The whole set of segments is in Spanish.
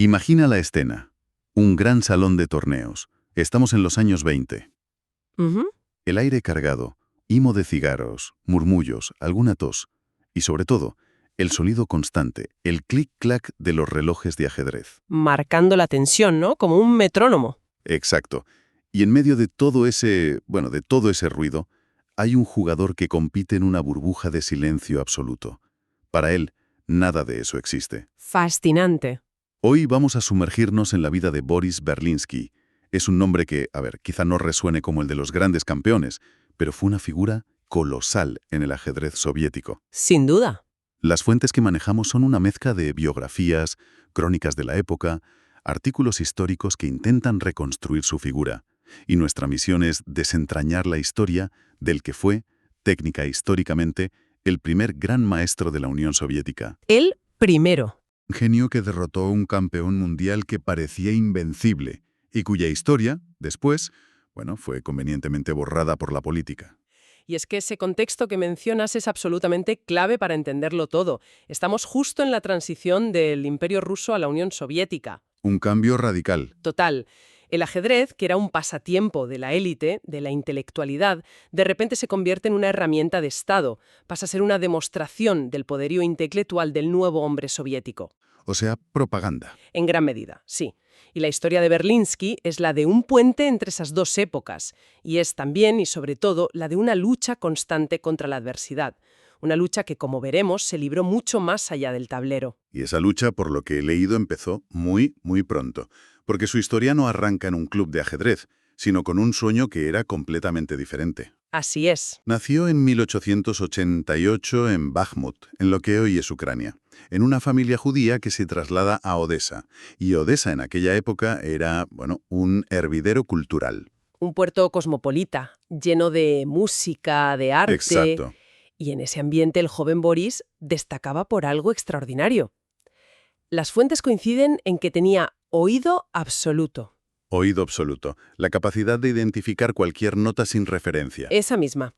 Imagina la escena. Un gran salón de torneos. Estamos en los años 20. Ujú. El aire cargado, himo de cigarros, murmullos, alguna tos. Y sobre todo, el sonido constante, el clic-clac de los relojes de ajedrez. Marcando la tensión, ¿no? Como un metrónomo. Exacto. Y en medio de todo ese ruido, hay un jugador que compite en una burbuja de silencio absoluto. Para él, nada de eso existe. Fascinante. Hoy vamos a sumergirnos en la vida de Boris Berlinski. Es un nombre que, quizá no resuene como el de los grandes campeones, pero fue una figura colosal en el ajedrez soviético. Sin duda. Las fuentes que manejamos son una mezcla de biografías, crónicas de la época, artículos históricos que intentan reconstruir su figura. Y nuestra misión es desentrañar la historia del que fue, técnica históricamente, el primer gran maestro de la Unión Soviética. El primero. Un genio que derrotó a un campeón mundial que parecía invencible y cuya historia, después, fue convenientemente borrada por la política. Y es que ese contexto que mencionas es absolutamente clave para entenderlo todo. Estamos justo en la transición del Imperio ruso a la Unión Soviética. Un cambio radical. Total. El ajedrez, que era un pasatiempo de la élite, de la intelectualidad, de repente se convierte en una herramienta de Estado. Pasa a ser una demostración del poderío intelectual del nuevo hombre soviético. O sea, propaganda. En gran medida, sí. Y la historia de Berlinski es la de un puente entre esas dos épocas, y es también, y sobre todo, la de una lucha constante contra la adversidad. Una lucha que, como veremos, se libró mucho más allá del tablero. Y esa lucha, por lo que he leído, empezó muy, muy pronto. Porque su historia no arranca en un club de ajedrez, sino con un sueño que era completamente diferente. Así es. Nació en 1888 en Bakhmut, en lo que hoy es Ucrania, en una familia judía que se traslada a Odessa. Y Odessa en aquella época era, un hervidero cultural. Un puerto cosmopolita, lleno de música, de arte. Exacto. Y en ese ambiente el joven Boris destacaba por algo extraordinario. Las fuentes coinciden en que tenía oído absoluto. Oído absoluto, la capacidad de identificar cualquier nota sin referencia. Esa misma.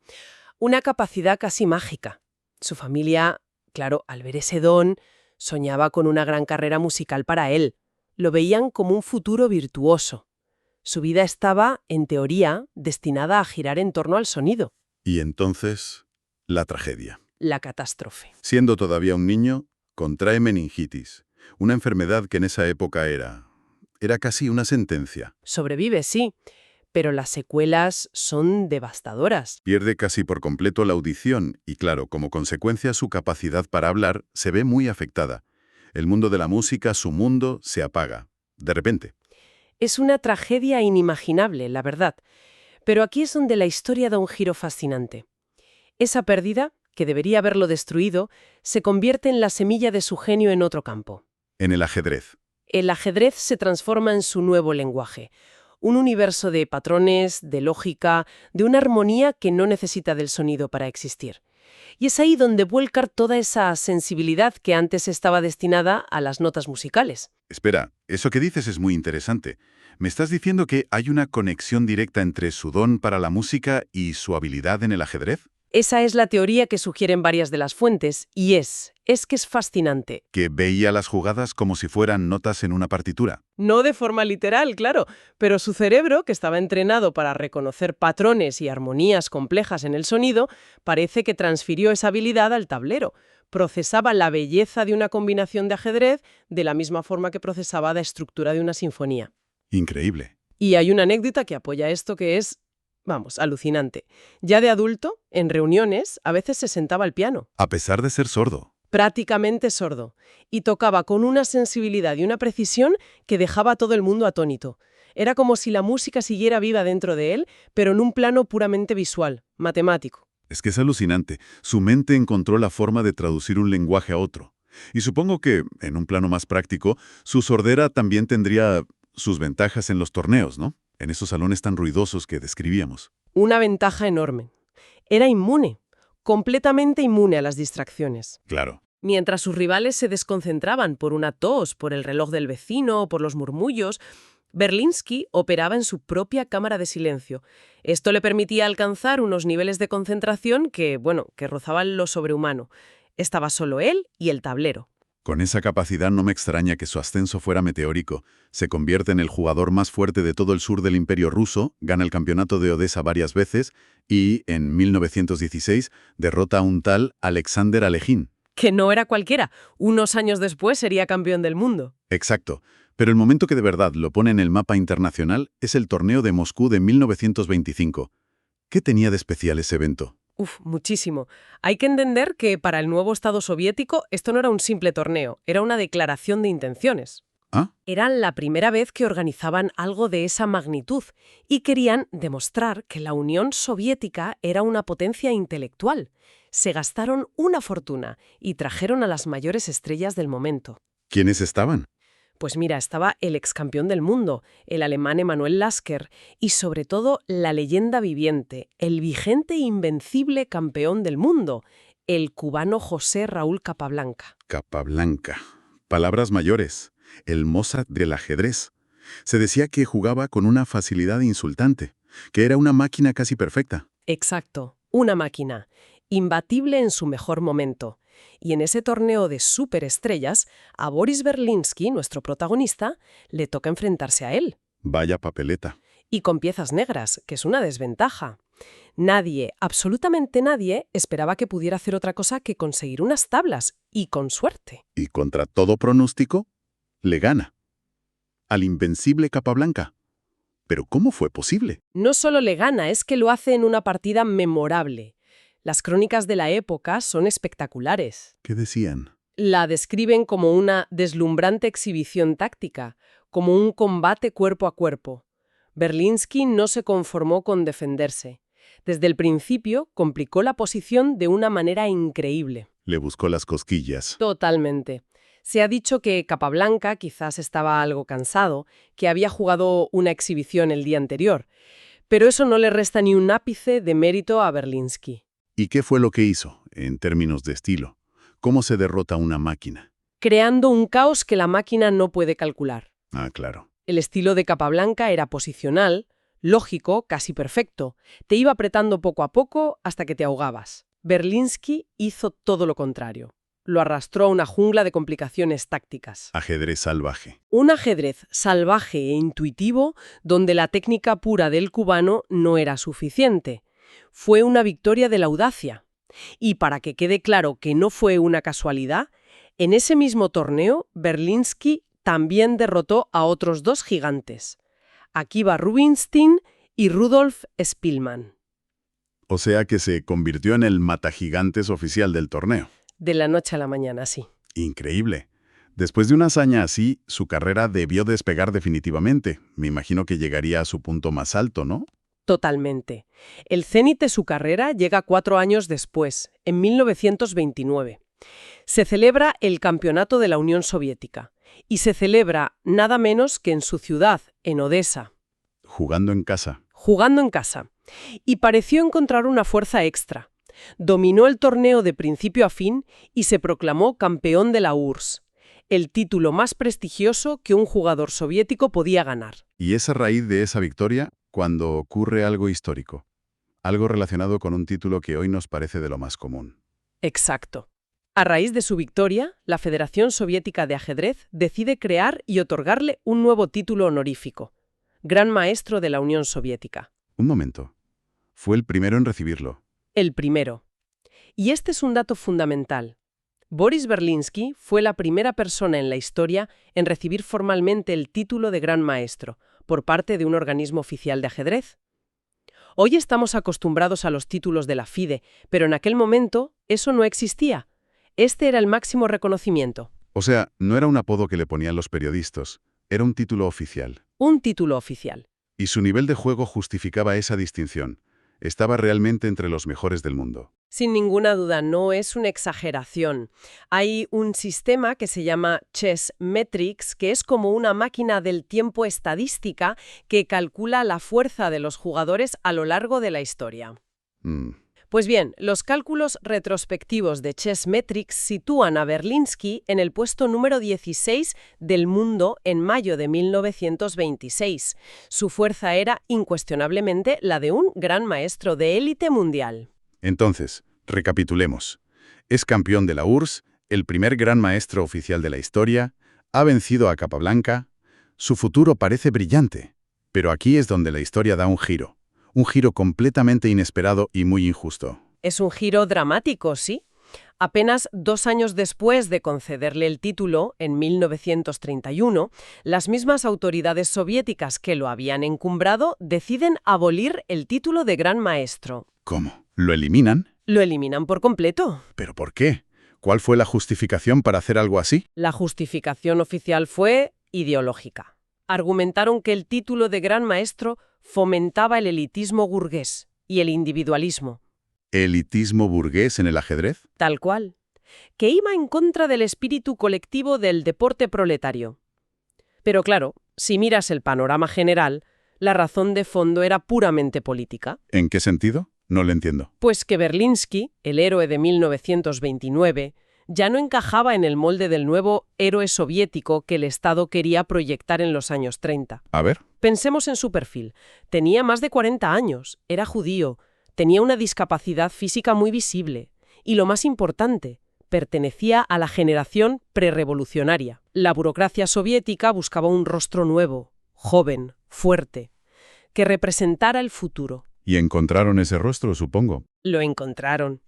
Una capacidad casi mágica. Su familia, claro, al ver ese don, soñaba con una gran carrera musical para él. Lo veían como un futuro virtuoso. Su vida estaba, en teoría, destinada a girar en torno al sonido. Y entonces, la tragedia. La catástrofe. Siendo todavía un niño, contrae meningitis, una enfermedad que en esa época era casi una sentencia. Sobrevive, sí, pero las secuelas son devastadoras. Pierde casi por completo la audición y, claro, como consecuencia su capacidad para hablar se ve muy afectada. El mundo de la música, su mundo, se apaga. De repente. Es una tragedia inimaginable, la verdad. Pero aquí es donde la historia da un giro fascinante. Esa pérdida, que debería haberlo destruido, se convierte en la semilla de su genio en otro campo. En el ajedrez. El ajedrez se transforma en su nuevo lenguaje. Un universo de patrones, de lógica, de una armonía que no necesita del sonido para existir. Y es ahí donde vuelca toda esa sensibilidad que antes estaba destinada a las notas musicales. Espera, eso que dices es muy interesante. ¿Me estás diciendo que hay una conexión directa entre su don para la música y su habilidad en el ajedrez? Esa es la teoría que sugieren varias de las fuentes, y es que es fascinante. Que veía las jugadas como si fueran notas en una partitura. No de forma literal, claro, pero su cerebro, que estaba entrenado para reconocer patrones y armonías complejas en el sonido, parece que transfirió esa habilidad al tablero. Procesaba la belleza de una combinación de ajedrez de la misma forma que procesaba la estructura de una sinfonía. Increíble. Y hay una anécdota que apoya esto que es, alucinante. Ya de adulto, en reuniones, a veces se sentaba al piano. A pesar de ser sordo. Prácticamente sordo, y tocaba con una sensibilidad y una precisión que dejaba a todo el mundo atónito. Era como si la música siguiera viva dentro de él, pero en un plano puramente visual, matemático. Es que es alucinante. Su mente encontró la forma de traducir un lenguaje a otro. Y supongo que, en un plano más práctico, su sordera también tendría sus ventajas en los torneos, ¿no? En esos salones tan ruidosos que describíamos. Una ventaja enorme. Era inmune, completamente inmune a las distracciones. Claro. Mientras sus rivales se desconcentraban por una tos, por el reloj del vecino, por los murmullos, Berlinski operaba en su propia cámara de silencio. Esto le permitía alcanzar unos niveles de concentración que rozaban lo sobrehumano. Estaba solo él y el tablero. Con esa capacidad no me extraña que su ascenso fuera meteórico. Se convierte en el jugador más fuerte de todo el sur del Imperio ruso, gana el campeonato de Odesa varias veces y, en 1916, derrota a un tal Alexander Aleghin. Que no era cualquiera. Unos años después sería campeón del mundo. Exacto. Pero el momento que de verdad lo pone en el mapa internacional es el torneo de Moscú de 1925. ¿Qué tenía de especial ese evento? Muchísimo. Hay que entender que para el nuevo Estado soviético esto no era un simple torneo, era una declaración de intenciones. ¿Ah? Era la primera vez que organizaban algo de esa magnitud y querían demostrar que la Unión Soviética era una potencia intelectual. Se gastaron una fortuna y trajeron a las mayores estrellas del momento. ¿Quiénes estaban? Pues mira, estaba el excampeón del mundo, el alemán Emanuel Lasker, y sobre todo la leyenda viviente, el vigente e invencible campeón del mundo, el cubano José Raúl Capablanca. Capablanca. Palabras mayores. El Mozart del ajedrez. Se decía que jugaba con una facilidad insultante, que era una máquina casi perfecta. Exacto, una máquina, imbatible en su mejor momento. Y en ese torneo de superestrellas, a Boris Berlinsky, nuestro protagonista, le toca enfrentarse a él. Vaya papeleta. Y con piezas negras, que es una desventaja. Nadie, absolutamente nadie, esperaba que pudiera hacer otra cosa que conseguir unas tablas, y con suerte. Y contra todo pronóstico, le gana. Al invencible Capablanca. ¿Pero cómo fue posible? No solo le gana, es que lo hace en una partida memorable. Las crónicas de la época son espectaculares. ¿Qué decían? La describen como una deslumbrante exhibición táctica, como un combate cuerpo a cuerpo. Berlinsky no se conformó con defenderse. Desde el principio complicó la posición de una manera increíble. Le buscó las cosquillas. Totalmente. Se ha dicho que Capablanca quizás estaba algo cansado, que había jugado una exhibición el día anterior, pero eso no le resta ni un ápice de mérito a Berlinsky. ¿Y qué fue lo que hizo, en términos de estilo? ¿Cómo se derrota una máquina? Creando un caos que la máquina no puede calcular. Ah, claro. El estilo de Capablanca era posicional, lógico, casi perfecto. Te iba apretando poco a poco hasta que te ahogabas. Berlinsky hizo todo lo contrario. Lo arrastró a una jungla de complicaciones tácticas. Ajedrez salvaje. Un ajedrez salvaje e intuitivo donde la técnica pura del cubano no era suficiente. Fue una victoria de la audacia. Y para que quede claro que no fue una casualidad, en ese mismo torneo, Berlinsky también derrotó a otros dos gigantes, Akiva Rubinstein y Rudolf Spielmann. O sea que se convirtió en el matagigantes oficial del torneo. De la noche a la mañana, sí. Increíble. Después de una hazaña así, su carrera debió despegar definitivamente. Me imagino que llegaría a su punto más alto, ¿no? Totalmente. El cénit de su carrera llega 4 años después, en 1929. Se celebra el Campeonato de la Unión Soviética. Y se celebra nada menos que en su ciudad, en Odesa. Jugando en casa. Jugando en casa. Y pareció encontrar una fuerza extra. Dominó el torneo de principio a fin y se proclamó campeón de la URSS, el título más prestigioso que un jugador soviético podía ganar. Y es a raíz de esa victoria cuando ocurre algo histórico. Algo relacionado con un título que hoy nos parece de lo más común. Exacto. A raíz de su victoria, la Federación Soviética de Ajedrez decide crear y otorgarle un nuevo título honorífico, Gran Maestro de la Unión Soviética. Un momento. Fue el primero en recibirlo. El primero. Y este es un dato fundamental. Boris Berlinsky fue la primera persona en la historia en recibir formalmente el título de Gran Maestro por parte de un organismo oficial de ajedrez. Hoy estamos acostumbrados a los títulos de la FIDE, pero en aquel momento eso no existía. Este era el máximo reconocimiento. O sea, no era un apodo que le ponían los periodistas, era un título oficial. Un título oficial. Y su nivel de juego justificaba esa distinción. Estaba realmente entre los mejores del mundo. Sin ninguna duda, no es una exageración. Hay un sistema que se llama Chessmetrics, que es como una máquina del tiempo estadística que calcula la fuerza de los jugadores a lo largo de la historia. Pues bien, los cálculos retrospectivos de Chessmetrics sitúan a Berlinsky en el puesto número 16 del mundo en mayo de 1926. Su fuerza era incuestionablemente la de un gran maestro de élite mundial. Entonces, recapitulemos. Es campeón de la URSS, el primer gran maestro oficial de la historia, ha vencido a Capablanca, su futuro parece brillante. Pero aquí es donde la historia da un giro completamente inesperado y muy injusto. Es un giro dramático, sí. Apenas 2 años después de concederle el título, en 1931, las mismas autoridades soviéticas que lo habían encumbrado deciden abolir el título de Gran Maestro. ¿Cómo? ¿Lo eliminan? Lo eliminan por completo. ¿Pero por qué? ¿Cuál fue la justificación para hacer algo así? La justificación oficial fue ideológica. Argumentaron que el título de Gran Maestro fomentaba el elitismo burgués y el individualismo. ¿Elitismo burgués en el ajedrez? Tal cual. Que iba en contra del espíritu colectivo del deporte proletario. Pero claro, si miras el panorama general, la razón de fondo era puramente política. ¿En qué sentido? No lo entiendo. Pues que Berlinski, el héroe de 1929, ya no encajaba en el molde del nuevo héroe soviético que el Estado quería proyectar en los años 30. A ver. Pensemos en su perfil. Tenía más de 40 años, era judío, tenía una discapacidad física muy visible y, lo más importante, pertenecía a la generación prerrevolucionaria. La burocracia soviética buscaba un rostro nuevo, joven, fuerte, que representara el futuro. Y encontraron ese rostro, supongo. Lo encontraron.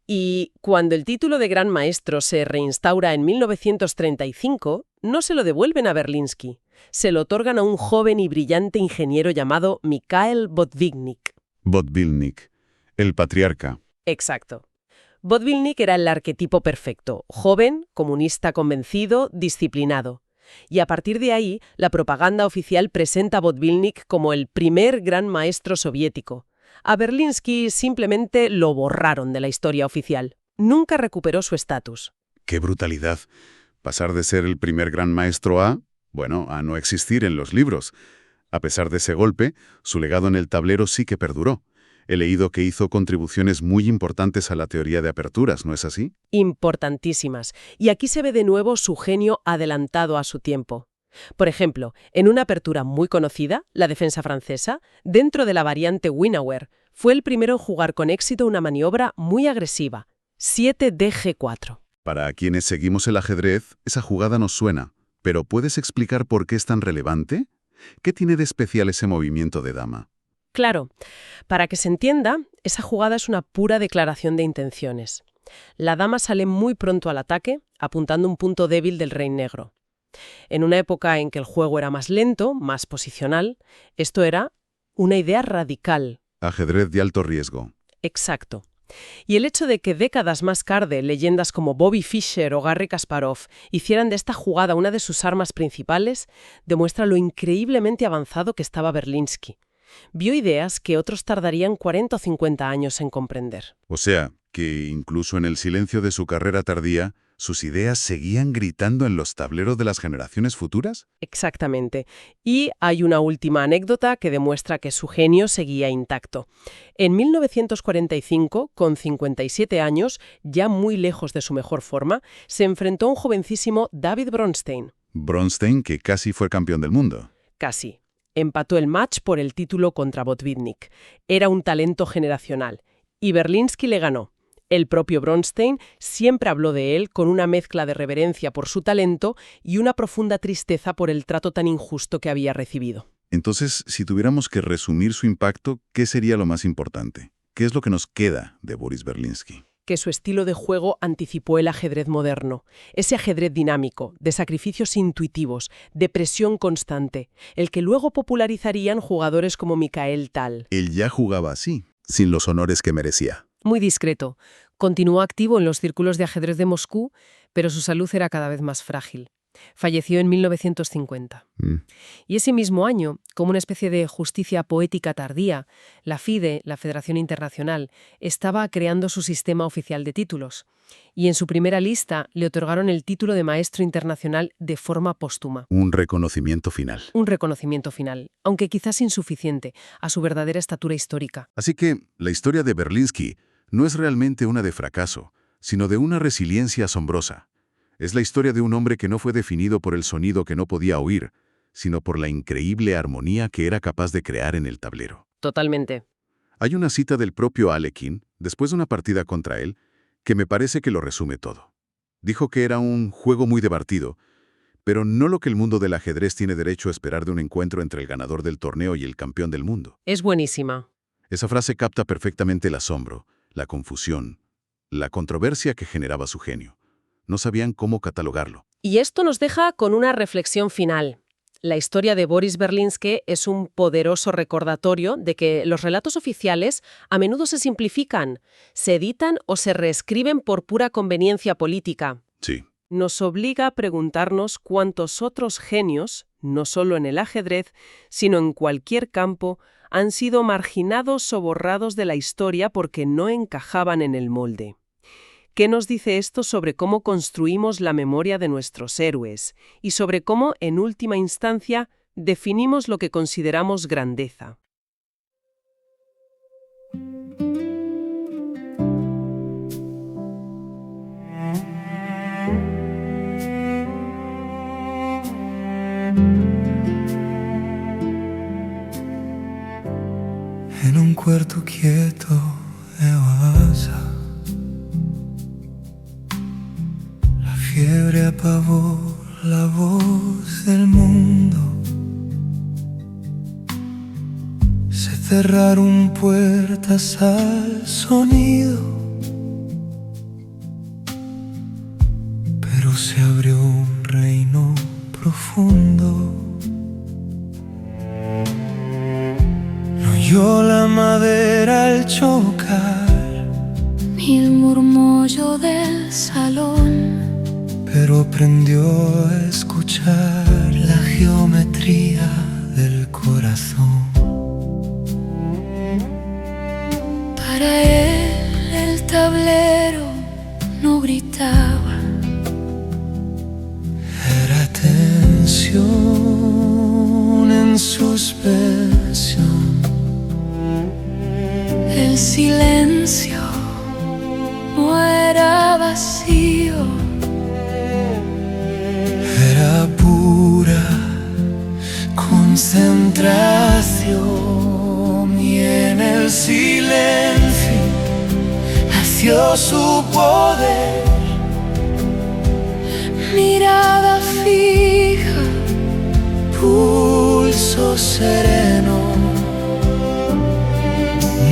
Y cuando el título de Gran Maestro se reinstaura en 1935, no se lo devuelven a Berlinski. Se lo otorgan a un joven y brillante ingeniero llamado Mikhail Botvinnik. Botvinnik, el patriarca. Exacto. Botvinnik era el arquetipo perfecto, joven, comunista convencido, disciplinado. Y a partir de ahí, la propaganda oficial presenta a Botvinnik como el primer gran maestro soviético. A Berlinski simplemente lo borraron de la historia oficial. Nunca recuperó su estatus. ¡Qué brutalidad! Pasar de ser el primer gran maestro a no existir en los libros. A pesar de ese golpe, su legado en el tablero sí que perduró. He leído que hizo contribuciones muy importantes a la teoría de aperturas, ¿no es así? Importantísimas. Y aquí se ve de nuevo su genio adelantado a su tiempo. Por ejemplo, en una apertura muy conocida, la defensa francesa, dentro de la variante Winauer, fue el primero en jugar con éxito una maniobra muy agresiva, 7DG4. Para quienes seguimos el ajedrez, esa jugada nos suena. ¿Pero puedes explicar por qué es tan relevante? ¿Qué tiene de especial ese movimiento de dama? Claro, para que se entienda, esa jugada es una pura declaración de intenciones. La dama sale muy pronto al ataque, apuntando un punto débil del rey negro. En una época en que el juego era más lento, más posicional, esto era una idea radical. Ajedrez de alto riesgo. Exacto. Y el hecho de que décadas más tarde leyendas como Bobby Fischer o Garry Kasparov hicieran de esta jugada una de sus armas principales, demuestra lo increíblemente avanzado que estaba Berlinski. Vio ideas que otros tardarían 40 o 50 años en comprender. O sea, que incluso en el silencio de su carrera tardía, ¿sus ideas seguían gritando en los tableros de las generaciones futuras? Exactamente. Y hay una última anécdota que demuestra que su genio seguía intacto. En 1945, con 57 años, ya muy lejos de su mejor forma, se enfrentó a un jovencísimo David Bronstein. Bronstein, que casi fue campeón del mundo. Casi. Empató el match por el título contra Botvinnik. Era un talento generacional. Y Berlinski le ganó. El propio Bronstein siempre habló de él con una mezcla de reverencia por su talento y una profunda tristeza por el trato tan injusto que había recibido. Entonces, si tuviéramos que resumir su impacto, ¿qué sería lo más importante? ¿Qué es lo que nos queda de Boris Berlinski? Que su estilo de juego anticipó el ajedrez moderno. Ese ajedrez dinámico, de sacrificios intuitivos, de presión constante, el que luego popularizarían jugadores como Mikhail Tal. Él ya jugaba así, sin los honores que merecía. Muy discreto. Continuó activo en los círculos de ajedrez de Moscú, pero su salud era cada vez más frágil. Falleció en 1950. Y ese mismo año, como una especie de justicia poética tardía, la FIDE, la Federación Internacional, estaba creando su sistema oficial de títulos. Y en su primera lista le otorgaron el título de maestro internacional de forma póstuma. Un reconocimiento final. Un reconocimiento final, aunque quizás insuficiente, a su verdadera estatura histórica. Así que la historia de Berlinski no es realmente una de fracaso, sino de una resiliencia asombrosa. Es la historia de un hombre que no fue definido por el sonido que no podía oír, sino por la increíble armonía que era capaz de crear en el tablero. Totalmente. Hay una cita del propio Alekhine, después de una partida contra él, que me parece que lo resume todo. Dijo que era un juego muy divertido, pero no lo que el mundo del ajedrez tiene derecho a esperar de un encuentro entre el ganador del torneo y el campeón del mundo. Es buenísima. Esa frase capta perfectamente el asombro, la confusión, la controversia que generaba su genio. No sabían cómo catalogarlo. Y esto nos deja con una reflexión final. La historia de Boris Berlínski es un poderoso recordatorio de que los relatos oficiales a menudo se simplifican, se editan o se reescriben por pura conveniencia política. Sí. Nos obliga a preguntarnos cuántos otros genios, no solo en el ajedrez, sino en cualquier campo, han sido marginados o borrados de la historia porque no encajaban en el molde. ¿Qué nos dice esto sobre cómo construimos la memoria de nuestros héroes y sobre cómo, en última instancia, definimos lo que consideramos grandeza? En un cuarto quieto de Oaxaca, la fiebre apagó la voz del mundo. Se cerraron puertas al sonido, pero se abrió un reino profundo. No oyó la madera al chocar, ni el murmullo del salón, pero aprendió a escuchar la geometría del corazón. Para él el tablero no gritaba, Era tensión en suspensión. el silencio no era vacío, Era pura concentración, y en el silencio nació su poder. mirada fija, Pulso sereno.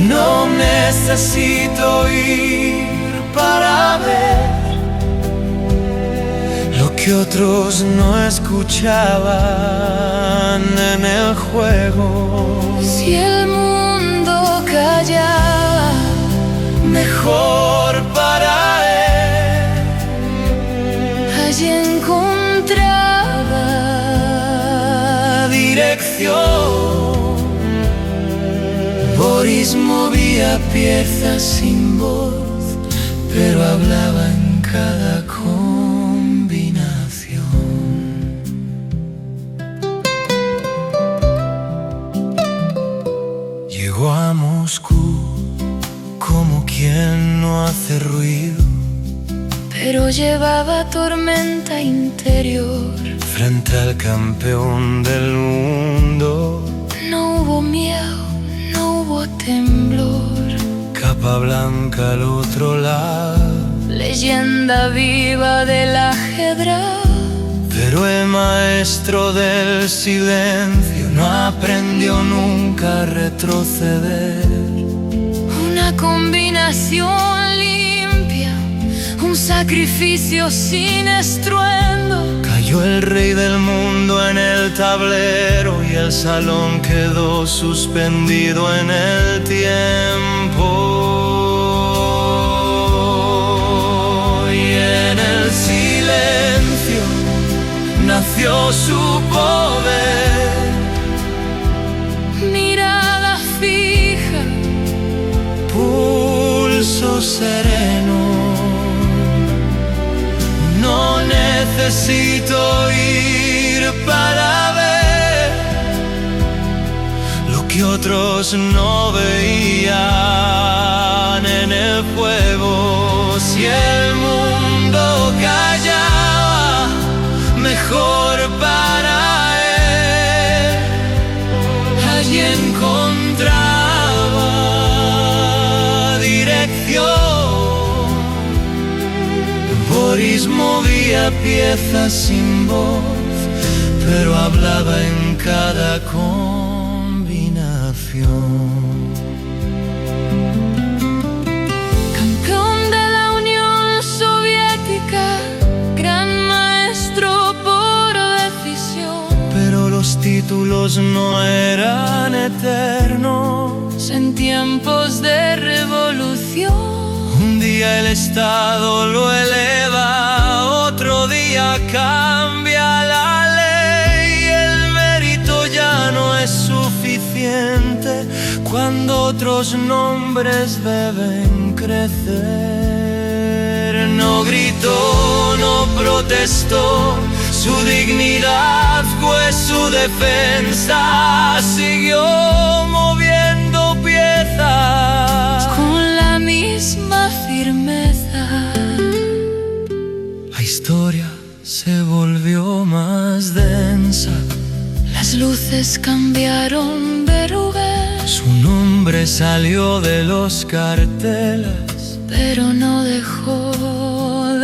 No necesito ir para ver lo que otros no escuchaban en el juego. si el mundo callaba, Mejor para él. allí encontraba Dirección. Boris movía piezas sin voz, pero hablaba en cada combinación. Llegó a Moscú como quien no hace ruido, pero llevaba tormenta interior. frente al campeón del mundo. No hubo miedo, no hubo temblor, Capa blanca al otro lado, leyenda viva del ajedrez. pero el maestro del silencio no aprendió nunca a retroceder. Una combinación limpia, un sacrificio sin estruendo. Cayó el rey del mundo en el tablero y el salón quedó suspendido en el tiempo. Y en el silencio nació su poder. Mirada fija, Pulso sereno. No necesito ir para ver lo que otros no veían en el fuego. Si el mundo callaba, mejor para él. Allí encontraba dirección. Boris movía piezas sin voz, pero hablaba en cada combinación. Campeón de la Unión Soviética, gran maestro por decisión. Pero los títulos no eran eternos. En tiempos de revolución, Un día el Estado lo eleva, otro día cambia la ley. El mérito ya no es suficiente cuando otros nombres deben crecer. No gritó, no protestó, su dignidad fue su defensa. Siguió moviendo piezas con la misma firmeza. La historia se volvió más densa. Las luces cambiaron verrugas, Su nombre salió de los carteles, pero no dejó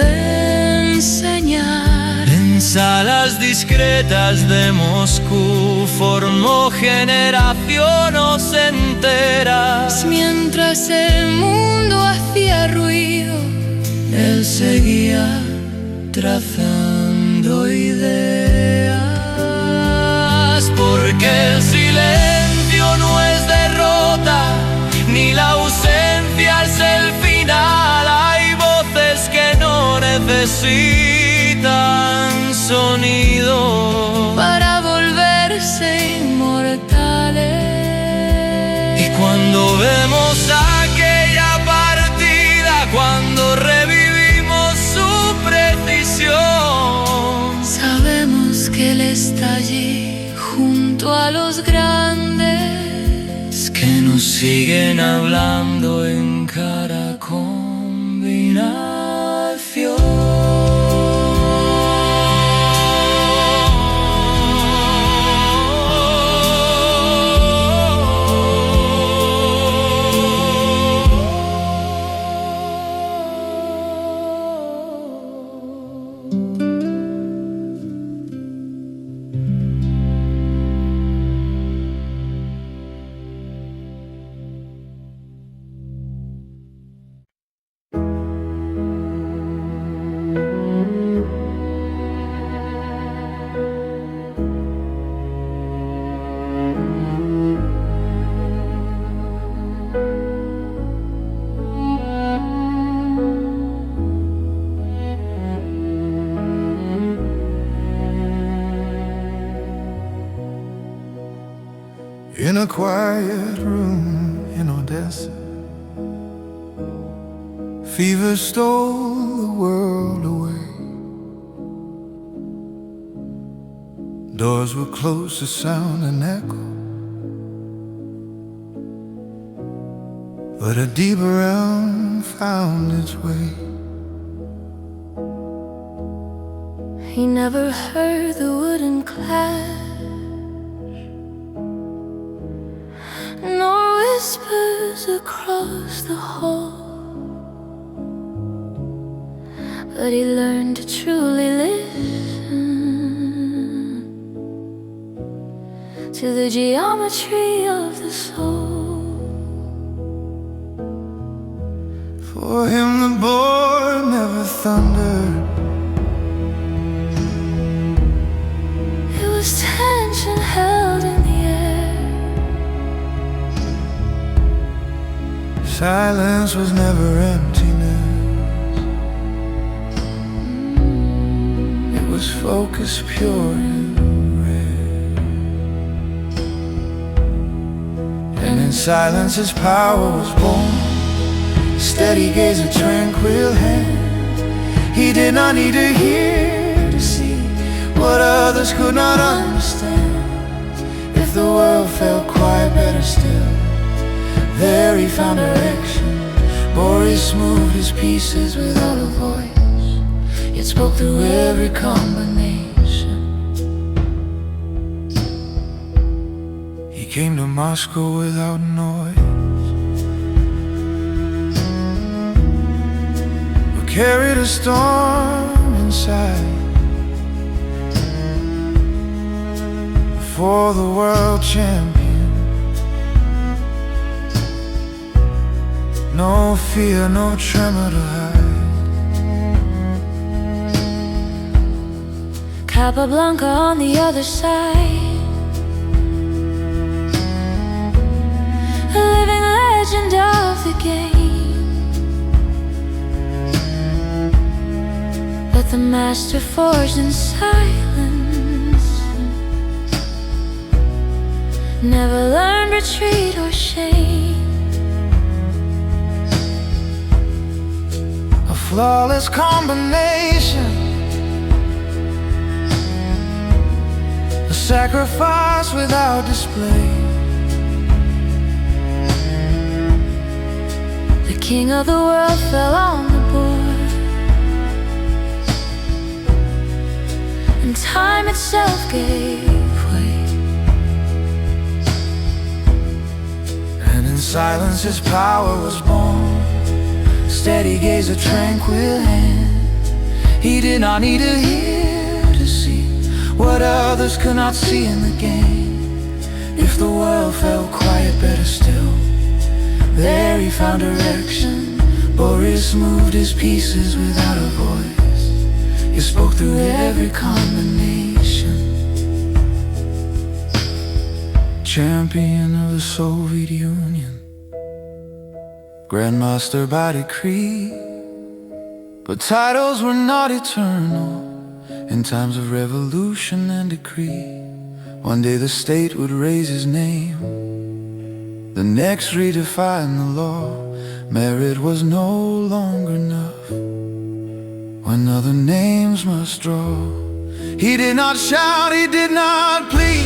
de enseñar. en salas discretas de Moscú formó generaciones enteras. Mientras el mundo hacía ruido, Él seguía trazando ideas, porque el silencio no es derrota, ni la ausencia es el final. Hay voces que no necesitan sonido para volverse inmortales. Y cuando vemos aquella partida, cuando revivimos su precisión, sabemos que Él está allí junto a los grandes que nos siguen hablando en cada combinación. In a quiet room in Odessa, fever stole the world away. Doors were closed to sound and echo, but a deeper realm found its way. He never heard the wooden clash, nor whispers across the hall, but he learned to truly listen to the geometry of the soul. For him the board never thundered, It was tension held in the air. silence was never emptiness. It was focus pure and rare. And in silence his power was born. Steady gaze, a tranquil hand. He did not need to hear to see what others could not understand. If the world felt quiet, better still, there he found direction. Boris moved his pieces without a voice, yet spoke through every combination. He came to Moscow without noise, carried a storm in inside. For the world champion, no fear, no tremor to hide. Capablanca on the other side, a living legend of the game. But the master forged in silence never learned retreat or shame. A flawless combination, a sacrifice without display. The king of the world fell on the board, and time itself gave way. And in silence his power was born. Steady gaze, a tranquil hand. He did not need to hear to see what others could not see in the game. If the world felt quiet, better still, there he found direction. Boris moved his pieces without a voice. He spoke through every combination. Champion of the Soviet Union, Grandmaster by decree. But titles were not eternal in times of revolution and decree. One day the state would raise his name, the next redefine the law. Merit was no longer enough when other names must draw. He did not shout, he did not plead.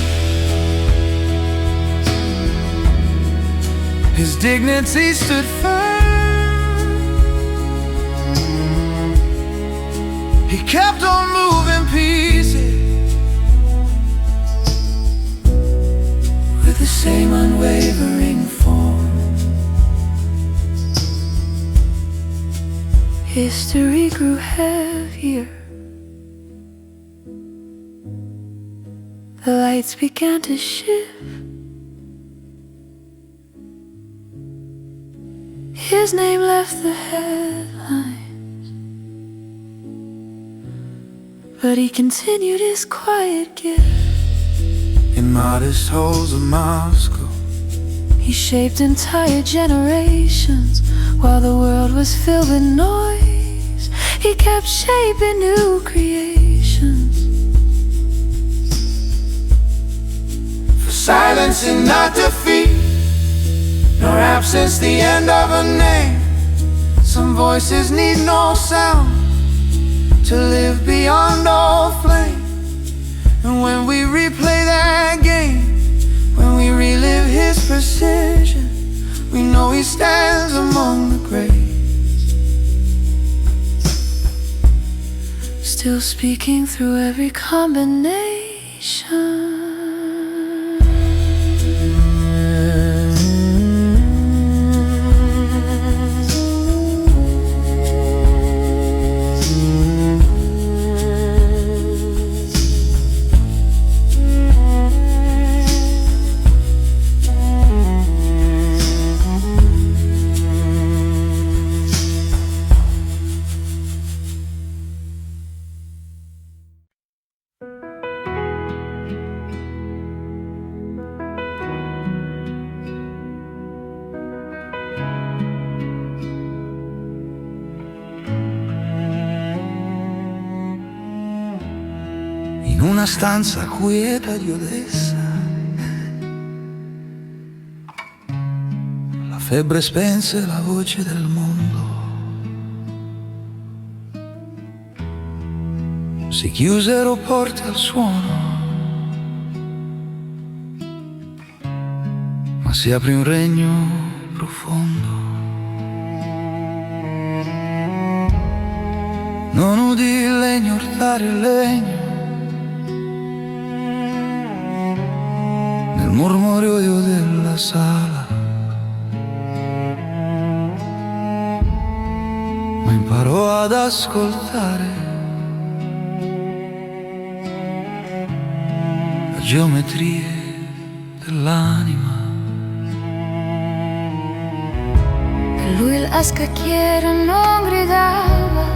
His dignity stood firm. He kept on moving pieces with the same unwavering form. History grew heavier. The lights began to shift. His name left the headlines, but he continued his quiet gift. In modest halls of Moscow, He shaped entire generations while the world was filled with noise. He kept shaping new creations. for silence and not defeat, nor absence the end of a name. Some voices need no sound to live beyond all flame. And when we replay that game, when we relive his precision, we know he stands among the greats, Still speaking through every combination. in una stanza quieta di Odessa. La febbre spense la voce del mondo. Si chiusero porte al suono, ma si aprì un regno profondo. Non udì il legno urtare il legno nel mormorio della sala, ma imparò ad ascoltare geometrie dell'anima. Per lui la scacchiera non gridava,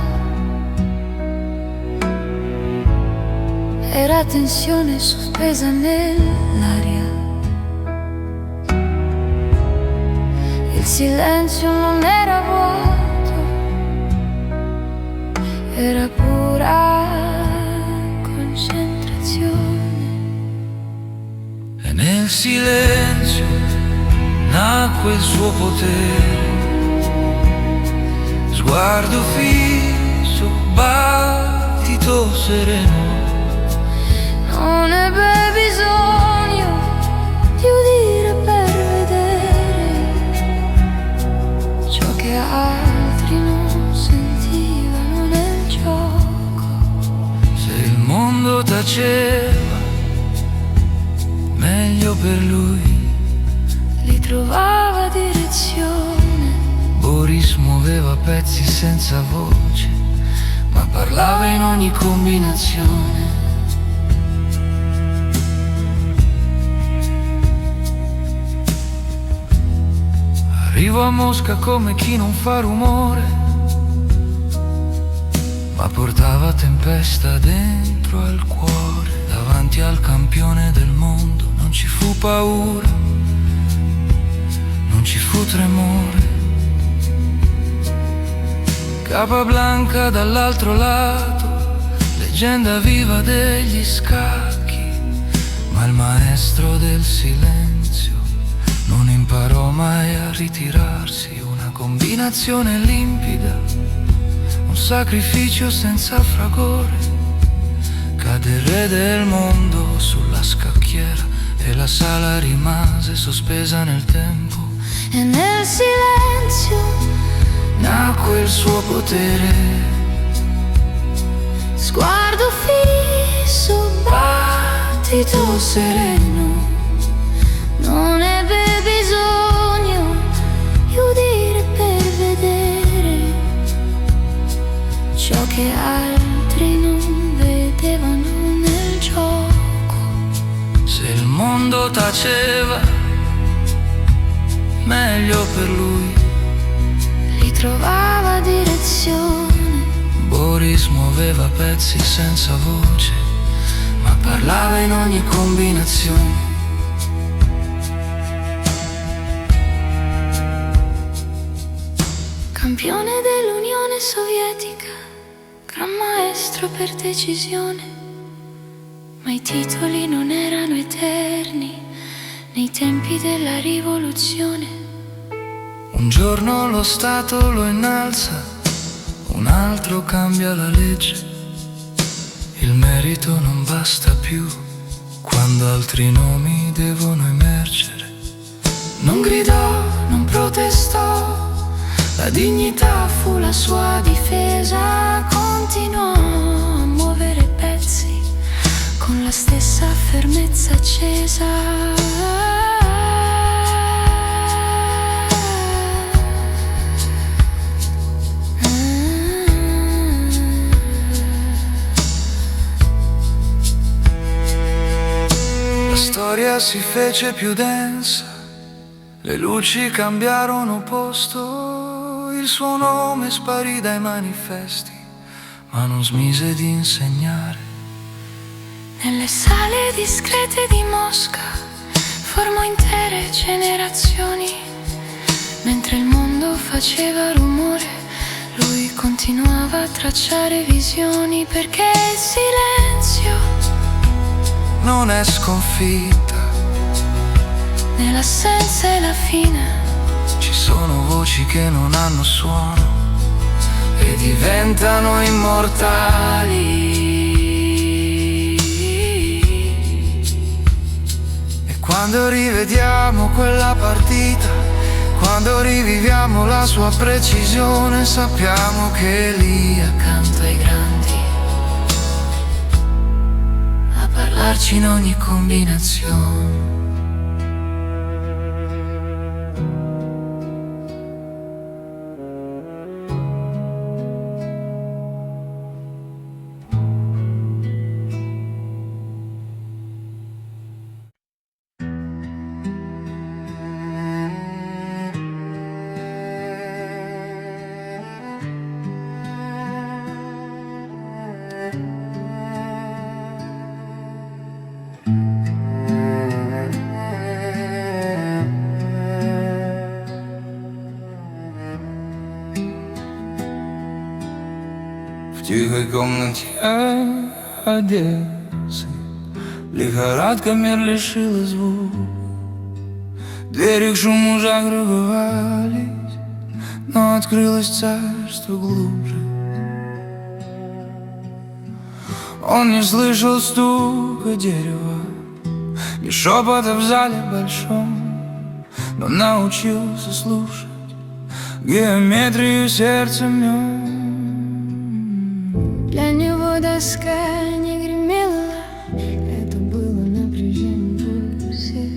era tensione sospesa nell'aria. Il silenzio non era vuoto, era pura concentrazione. E nel silenzio nacque il suo potere, sguardo fisso, battito sereno. Non ebbe bisogno di udire per vedere ciò che altri non sentivano nel gioco. Se il mondo taceva, meglio per lui. Li trovava direzione. Boris muoveva pezzi senza voce, ma parlava in ogni combinazione. Arrivo a Mosca come chi non fa rumore, ma portava tempesta dentro al cuore. Davanti al campione del mondo non ci fu paura, non ci fu tremore. Capablanca dall'altro lato, leggenda viva degli scacchi, ma il maestro del silenzio non imparò mai a ritirarsi. Una combinazione limpida, un sacrificio senza fragore. Cade il re del mondo sulla scacchiera e la sala rimase sospesa nel tempo. E nel silenzio Nacque il suo potere, sguardo fisso, battito sereno. Non ebbe bisogno di udire per vedere ciò che altri non vedevano nel gioco. se il mondo taceva, meglio per lui. Li trovava direzione. Boris muoveva pezzi senza voce, ma parlava in ogni combinazione. Campione dell'Unione Sovietica, gran maestro per decisione, ma i titoli non erano eterni nei tempi della rivoluzione. Un giorno lo Stato lo innalza, un altro cambia la legge. Il merito non basta più quando altri nomi devono emergere. Non gridò, non protestò, la dignità fu la sua difesa. Continuò a muovere pezzi con la stessa fermezza accesa. La storia si fece più densa, le luci cambiarono posto, il suo nome sparì dai manifesti, ma non smise di insegnare. Nelle sale discrete di Mosca formò intere generazioni. Mentre il mondo faceva rumore, lui continuava a tracciare visioni, perché il silenzio Non è sconfitta, nell'assenza è la fine. ci sono voci che non hanno suono e diventano immortali. E quando rivediamo quella partita, quando riviviamo la sua precisione, sappiamo che lì accanto ai grandi a parlarci in ogni combinazione. В тихой комнате Одессы лихорадка мир лишила звук. Двери к шуму закрывались, но открылось царство глубже. Он не слышал стука дерева, ни шепота в зале большом, но научился слушать геометрию сердца в нем. Для него доска не гремела, это было напряжение в пульсе.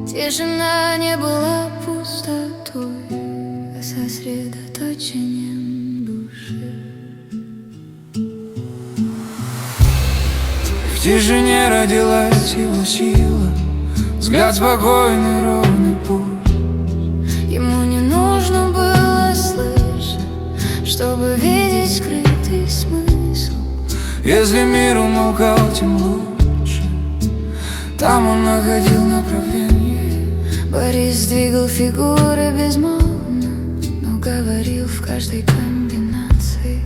Тишина не была пустотой, а сосредоточением души. В тишине родилась его сила, взгляд спокойный, ровный путь. Ему не нужно было слышать, чтобы видеть скрытый смысл. Если мир умолкал, тем лучше. Там он находил направление. Борис двигал фигуры безмолвно, но говорил в каждой комбинации.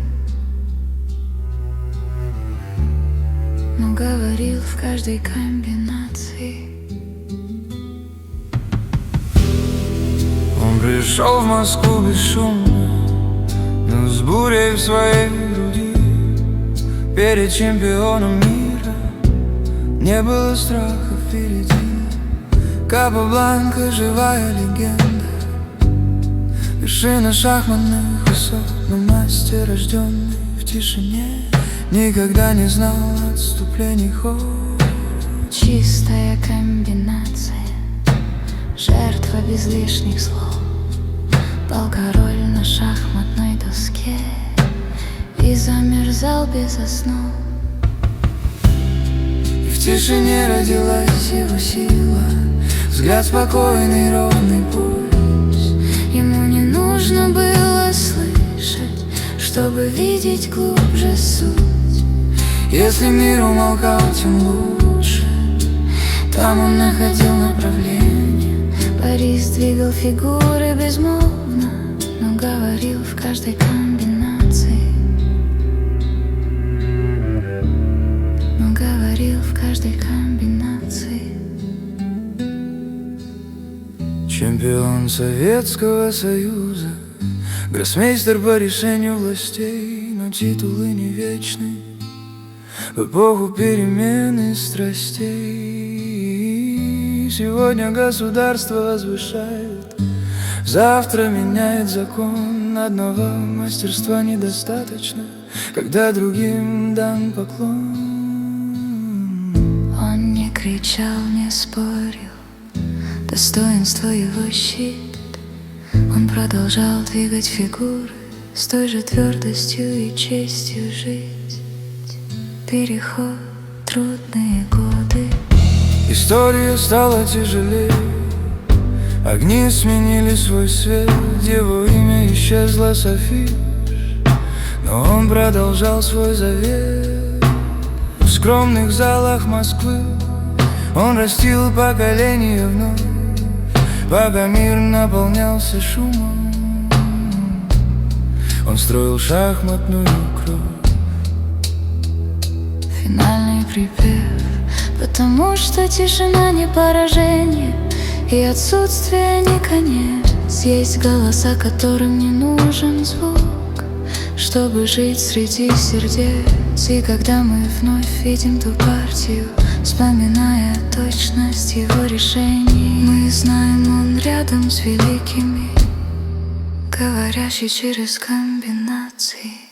Но говорил в каждой комбинации. Он пришел в Москву бесшумно, но с бурей в своей груди. Перед чемпионом мира не было страха впереди. Капабланка — живая легенда, вершина шахматных высот. Но мастер, рожденный в тишине, никогда не знал отступлений ход. Чистая комбинация, жертва без лишних слов. Пал король на шахматной доске и замерзал без основ. И в тишине родилась его сила, взгляд спокойный, ровный пульс. Ему не нужно было слышать, чтобы видеть глубже суть. Если мир умолкал, тем лучше. Там он находил направление. Борис двигал фигуры безмолвно, но говорил в каждой комбинации. Но говорил в каждой комбинации. Чемпион Советского Союза, гроссмейстер по решению властей. Но титулы не вечны в эпоху перемены страстей. Сегодня государство возвышает, завтра меняет закон. Одного мастерства недостаточно, когда другим дан поклон. Он не кричал, не спорил, достоинство его щит. Он продолжал двигать фигуры с той же твердостью и честью жить. Переход, трудные годы. История стала тяжелее, огни сменили свой свет. Его имя исчезло с афиш, но он продолжал свой завет. В скромных залах Москвы он растил поколение вновь, пока мир наполнялся шумом. Он строил шахматную кровь. Финальный припев, потому что тишина не поражение, и отсутствие не конец. Есть голоса, которым не нужен звук, чтобы жить среди сердец. И когда мы вновь видим ту партию, вспоминая точность его решений, мы знаем, он рядом с великими, говорящий через комбинации.